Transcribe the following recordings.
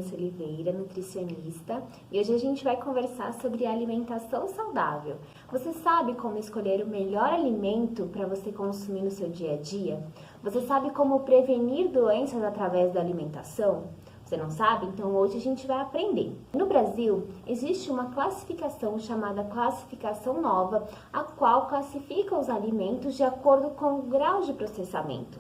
Vanessa Oliveira, nutricionista, e hoje a gente vai conversar sobre alimentação saudável. Você sabe como escolher o melhor alimento para você consumir no seu dia a dia? Você sabe como prevenir doenças através da alimentação? Você não sabe? Então hoje a gente vai aprender. No Brasil, existe uma classificação chamada classificação nova, a qual classifica os alimentos de acordo com o grau de processamento.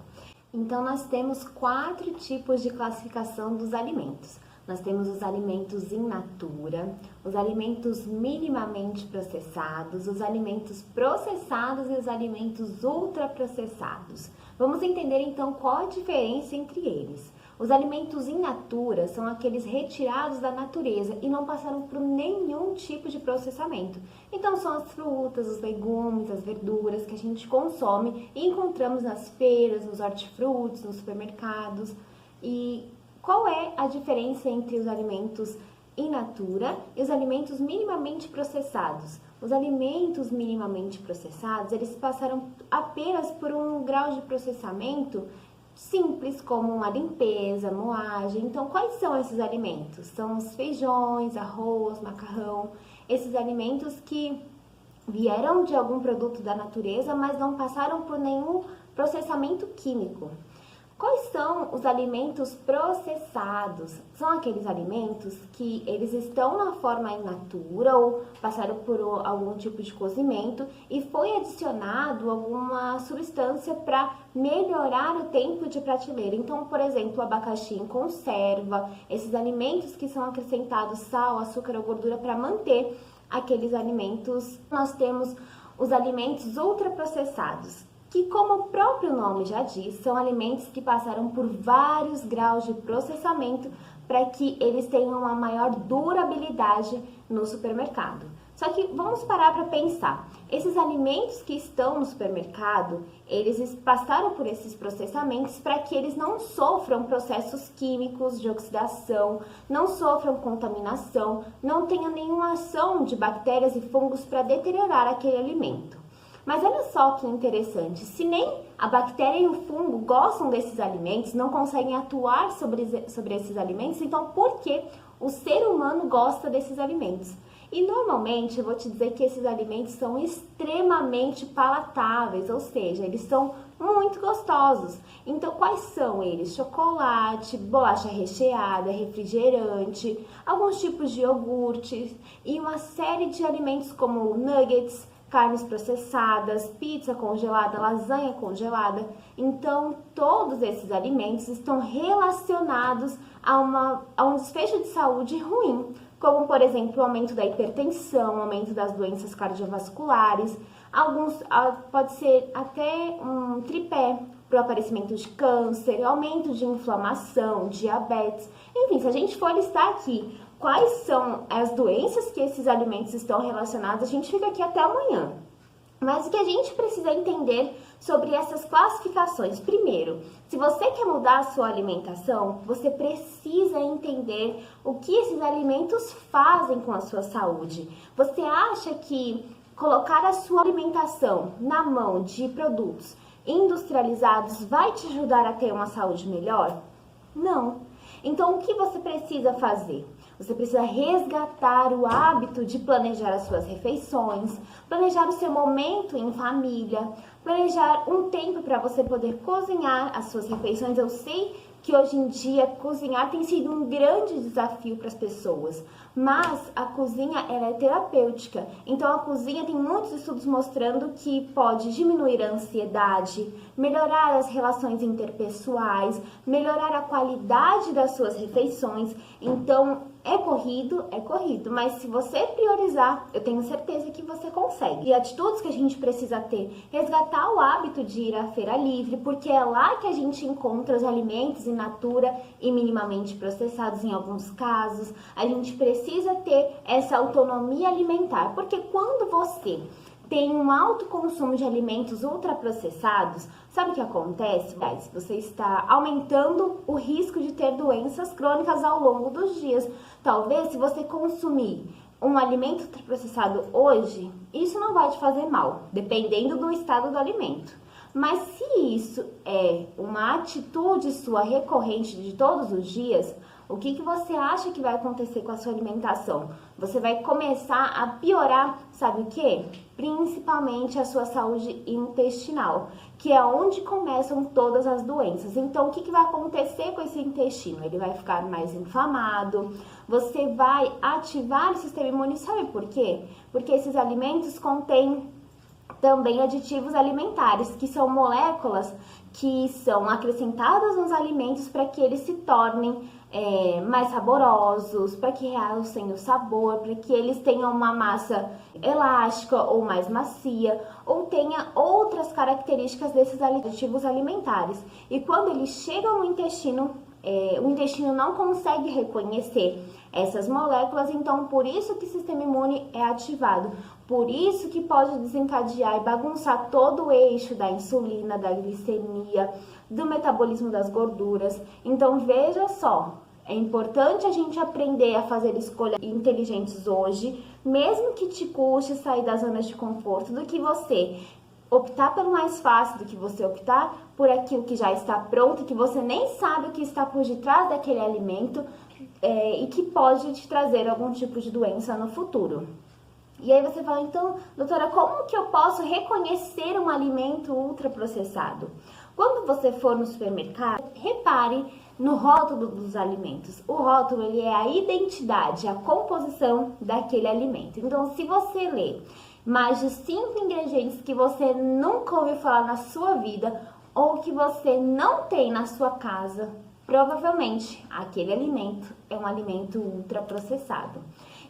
Então nós temos 4 tipos de classificação dos alimentos. Nós temos os alimentos in natura, os alimentos minimamente processados, os alimentos processados e os alimentos ultraprocessados. Vamos entender então qual a diferença entre eles. Os alimentos in natura são aqueles retirados da natureza e não passaram por nenhum tipo de processamento. Então são as frutas, os legumes, as verduras que a gente consome e encontramos nas feiras, nos hortifrutis, nos supermercados. E qual é a diferença entre os alimentos in natura e os alimentos minimamente processados? Os alimentos minimamente processados, eles passaram apenas por um grau de processamento simples, como uma limpeza, moagem. Então, quais são esses alimentos? São os feijões, arroz, macarrão, esses alimentos que vieram de algum produto da natureza, mas não passaram por nenhum processamento químico. Quais são os alimentos processados? São aqueles alimentos que eles estão na forma in natura ou passaram por algum tipo de cozimento e foi adicionado alguma substância para melhorar o tempo de prateleira. Então, por exemplo, o abacaxi em conserva, esses alimentos que são acrescentados sal, açúcar ou gordura para manter aqueles alimentos. Nós temos os alimentos ultraprocessados, que, como o próprio nome já diz, são alimentos que passaram por vários graus de processamento para que eles tenham uma maior durabilidade no supermercado. Só que vamos parar para pensar, esses alimentos que estão no supermercado, eles passaram por esses processamentos para que eles não sofram processos químicos de oxidação, não sofram contaminação, não tenham nenhuma ação de bactérias e fungos para deteriorar aquele alimento. Mas olha só que interessante, se nem a bactéria e o fungo gostam desses alimentos, não conseguem atuar sobre esses alimentos, então por que o ser humano gosta desses alimentos? E normalmente eu vou te dizer que esses alimentos são extremamente palatáveis, ou seja, eles são muito gostosos. Então quais são eles? Chocolate, bolacha recheada, refrigerante, alguns tipos de iogurtes e uma série de alimentos como nuggets, carnes processadas, pizza congelada, lasanha congelada. Então, todos esses alimentos estão relacionados a um desfecho de saúde ruim, como, por exemplo, o aumento da hipertensão, o aumento das doenças cardiovasculares. Pode ser até um tripé para o aparecimento de câncer, aumento de inflamação, diabetes. Enfim, se a gente for listar aqui quais são as doenças que esses alimentos estão relacionados, a gente fica aqui até amanhã. Mas o que a gente precisa entender sobre essas classificações? Primeiro, se você quer mudar a sua alimentação, você precisa entender o que esses alimentos fazem com a sua saúde. Você acha que colocar a sua alimentação na mão de produtos industrializados vai te ajudar a ter uma saúde melhor? Não. Então, o que você precisa fazer? Você precisa resgatar o hábito de planejar as suas refeições, planejar o seu momento em família, planejar um tempo para você poder cozinhar as suas refeições. Eu sei que hoje em dia cozinhar tem sido um grande desafio para as pessoas, mas a cozinha ela é terapêutica. Então a cozinha tem muitos estudos mostrando que pode diminuir a ansiedade, melhorar as relações interpessoais, melhorar a qualidade das suas refeições. Então é corrido, mas se você priorizar, eu tenho certeza que você consegue. E atitudes que a gente precisa ter, resgatar o hábito de ir à feira livre, porque é lá que a gente encontra os alimentos in natura e minimamente processados em alguns casos. A gente precisa ter essa autonomia alimentar, porque quando você tem um alto consumo de alimentos ultraprocessados, sabe o que acontece? Você está aumentando o risco de ter doenças crônicas ao longo dos dias. Talvez, se você consumir um alimento ultraprocessado hoje, isso não vai te fazer mal, dependendo do estado do alimento. Mas se isso é uma atitude sua recorrente de todos os dias, o que você acha que vai acontecer com a sua alimentação? Você vai começar a piorar, sabe o quê? Principalmente a sua saúde intestinal, que é onde começam todas as doenças. Então, o que vai acontecer com esse intestino? Ele vai ficar mais inflamado, você vai ativar o sistema imune, sabe por quê? Porque esses alimentos contêm também aditivos alimentares, que são moléculas que são acrescentadas nos alimentos para que eles se tornem mais saborosos, para que realcem o sabor, para que eles tenham uma massa elástica ou mais macia, ou tenha outras características desses aditivos alimentares. E quando eles chegam no intestino, o intestino não consegue reconhecer essas moléculas, então por isso que o sistema imune é ativado, por isso que pode desencadear e bagunçar todo o eixo da insulina, da glicemia, do metabolismo das gorduras. Então veja só, é importante a gente aprender a fazer escolhas inteligentes hoje, mesmo que te custe sair da zona de conforto, do que você optar pelo mais fácil, do que você optar por aquilo que já está pronto, que você nem sabe o que está por detrás daquele alimento e que pode te trazer algum tipo de doença no futuro. E aí você fala, então, doutora, como que eu posso reconhecer um alimento ultraprocessado? Quando você for no supermercado, repare no rótulo dos alimentos. O rótulo, ele é a identidade, a composição daquele alimento. Então, se você ler mais de 5 ingredientes que você nunca ouviu falar na sua vida ou que você não tem na sua casa, provavelmente aquele alimento é um alimento ultraprocessado.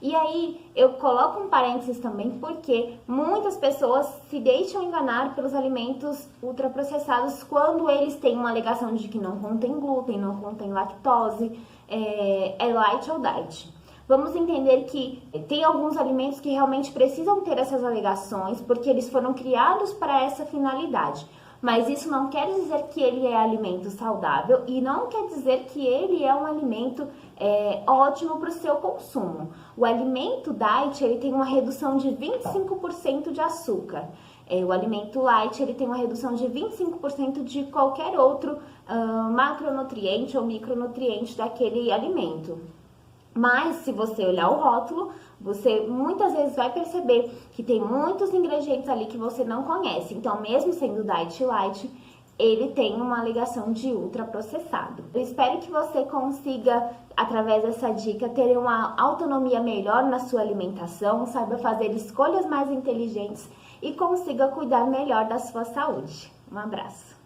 E aí eu coloco um parênteses também porque muitas pessoas se deixam enganar pelos alimentos ultraprocessados quando eles têm uma alegação de que não contém glúten, não contém lactose, é light ou diet. Vamos entender que tem alguns alimentos que realmente precisam ter essas alegações porque eles foram criados para essa finalidade. Mas isso não quer dizer que ele é alimento saudável e não quer dizer que ele é um alimento ótimo para o seu consumo. O alimento diet, ele tem uma redução de 25% de açúcar. O alimento light, ele tem uma redução de 25% de qualquer outro macronutriente ou micronutriente daquele alimento. Mas se você olhar o rótulo, você muitas vezes vai perceber que tem muitos ingredientes ali que você não conhece. Então, mesmo sendo diet light, ele tem uma alegação de ultraprocessado. Eu espero que você consiga, através dessa dica, ter uma autonomia melhor na sua alimentação, saiba fazer escolhas mais inteligentes e consiga cuidar melhor da sua saúde. Um abraço!